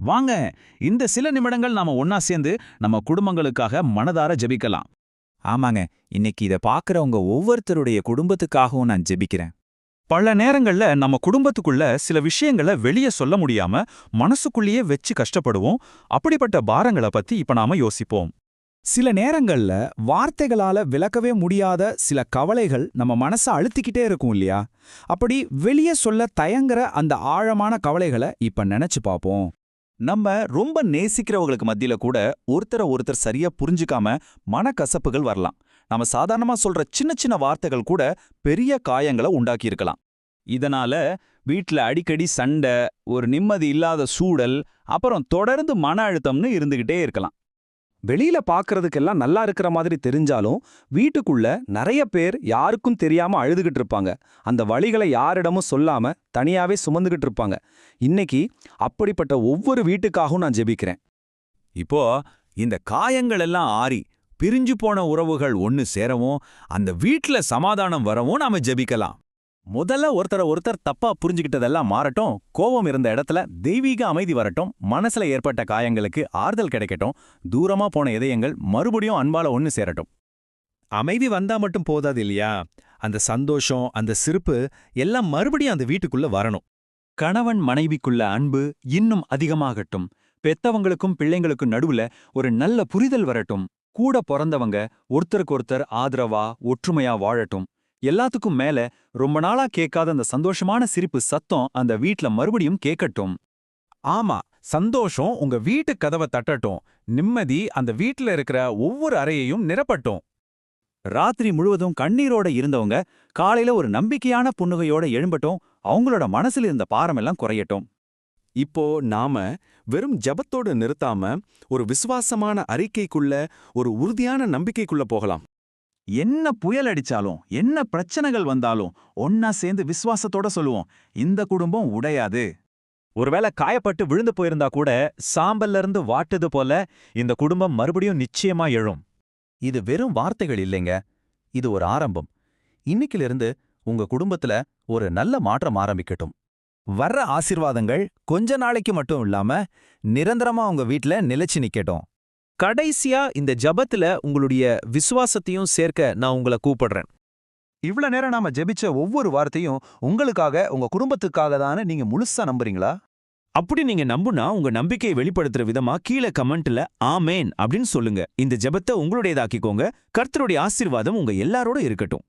வாங்க, இந்த சில நிமிடங்கள் நாம ஒன்னா சேர்ந்து நம்ம குடும்பங்களுக்காக மனதார ஜெபிக்கலாம். ஆமாங்க, இன்னைக்கு இத பாக்குறவங்க ஒவ்வொருத்தருடைய குடும்பத்துக்காகவும் நான் ஜெபிக்கிறேன். பல நேரங்கள்ல நம்ம குடும்பத்துக்குள்ள சில விஷயங்களை வெளியே சொல்ல முடியாம மனசுக்குள்ளேயே வச்சு கஷ்டப்படுவோம். அப்படிப்பட்ட பாரங்களை பத்தி இப்ப நாம யோசிப்போம். சில நேரங்கள்ல வார்த்தைகளால விளக்கவே முடியாத சில கவலைகள் நம்ம மனசை அழுத்திக்கிட்டே இருக்கும் இல்லையா? அப்படி வெளியே சொல்ல தயங்குற அந்த ஆழமான கவலைகளை இப்ப நினைச்சு பார்ப்போம். நம்ம ரொம்ப நேசிக்கிறவங்களுக்கு மத்தியில கூட ஒருத்தர் சரியா புரிஞ்சுக்காம மனக்கசப்புகள் வரலாம். நம்ம சாதாரணமா சொல்ற சின்ன சின்ன வார்த்தைகள் கூட பெரிய காயங்களை உண்டாக்கி இருக்கலாம். இதனால வீட்ல அடிக்கடி சண்டை, ஒரு நிம்மதி இல்லாத சூழல், அப்புறம் தொடர்ந்து மன அழுத்தம்னு இருந்துகிட்டே இருக்கலாம். வெளியில பாக்குறதுக்கெல்லாம் நல்லா இருக்கிற மாதிரி தெரிஞ்சாலும் வீட்டுக்குள்ள நிறைய பேர் யாருக்கும் தெரியாம அழுதுகிட்டு இருப்பாங்க. அந்த வலிகளை யாரிடமும் சொல்லாம தனியாவே சுமந்துகிட்டு இருப்பாங்க. இன்னைக்கு அப்படிப்பட்ட ஒவ்வொரு வீட்டுக்காகவும் நான் ஜெபிக்கிறேன். இப்போ இந்த காயங்கள் எல்லாம் ஆறி பிரிஞ்சு போன உறவுகள் ஒன்னு சேரவும் அந்த வீட்ல சமாதானம் வரவும் நாம ஜெபிக்கலாம். முதல்ல ஒருத்தர் தப்பா புரிஞ்சுக்கிட்டதெல்லாம் மாறட்டும். கோபம் இருந்த இடத்துல தெய்வீக அமைதி வரட்டும். மனசுல ஏற்பட்ட காயங்களுக்கு ஆறுதல் கிடைக்கட்டும். தூரமா போன இதயங்கள் மறுபடியும் அன்பால ஒன்னு சேரட்டும். அமைதி வந்தா மட்டும் போதாது இல்லையா? அந்த சந்தோஷம், அந்த சிரிப்பு எல்லாம் மறுபடியும் அந்த வீட்டுக்குள்ள வரணும். கணவன் மனைவிக்குள்ள அன்பு இன்னும் அதிகமாகட்டும். பெத்தவங்களுக்கும் பிள்ளைங்களுக்கும் நடுவுல ஒரு நல்ல புரிதல் வரட்டும். கூட பிறந்தவங்க ஒருத்தருக்கொருத்தர் ஆதரவா ஒற்றுமையா வாழட்டும். எல்லாத்துக்கும் மேல ரொம்ப நாளா கேட்காத அந்த சந்தோஷமான சிரிப்பு சத்தம் அந்த வீட்ல மறுபடியும் கேட்கட்டும். ஆமா, சந்தோஷம் உங்க வீட்டு கதவை தட்டட்டும். நிம்மதி அந்த வீட்ல இருக்கிற ஒவ்வொரு அறையையும் நிரப்பட்டும். ராத்திரி முழுவதும் கண்ணீரோட இருந்தவங்க காலையில ஒரு நம்பிக்கையான புன்னகையோட எழும்பட்டும். அவங்களோட மனசுல இருந்த பாரமெல்லாம் குறையட்டும். இப்போ நாம வெறும் ஜெபத்தோடு நிறுத்தாம ஒரு விசுவாசமான அறிக்கைக்குள்ள, ஒரு உறுதியான நம்பிக்கைக்குள்ள போகலாம். என்ன புயல் அடிச்சாலும், என்ன பிரச்சனைகள் வந்தாலும் ஒன்னா சேர்ந்து விசுவாசத்தோட சொல்லுவோம், இந்த குடும்பம் உடையாது. ஒருவேளை காயப்பட்டு விழுந்து போயிருந்தா கூட சாம்பல்ல இருந்து வாட்டுது போல இந்த குடும்பம் மறுபடியும் நிச்சயமா எழும். இது வெறும் வார்த்தைகள் இல்லைங்க, இது ஒரு ஆரம்பம். இன்னைக்கிலிருந்து உங்க குடும்பத்துல ஒரு நல்ல மாற்றம் ஆரம்பிக்கட்டும். வர்ற ஆசீர்வாதங்கள் கொஞ்ச நாளைக்கு மட்டும் இல்லாம நிரந்தரமா உங்க வீட்ல நிலைச்சு நிக்கட்டும். கடைசியா இந்த ஜெபத்துல உங்களுடைய விசுவாசத்தையும் சேர்க்க நான் உங்களை கூப்பிடுறேன். இவ்ளோ நேரம் நாம ஜெபிச்ச ஒவ்வொரு வார்த்தையும் உங்களுக்காக, உங்க குடும்பத்துக்காக தானே நீங்க முழுசா நம்புறீங்களா? அப்படி நீங்க நம்புனா உங்க நம்பிக்கையை வெளிப்படுத்துற விதமா கீழே கமெண்ட்ல ஆமேன் அப்படின்னு சொல்லுங்க. இந்த ஜெபத்தை உங்களுடையதாக்கிக்கோங்க. கர்த்தருடைய ஆசீர்வாதம் உங்க எல்லாரோட இருக்கட்டும்.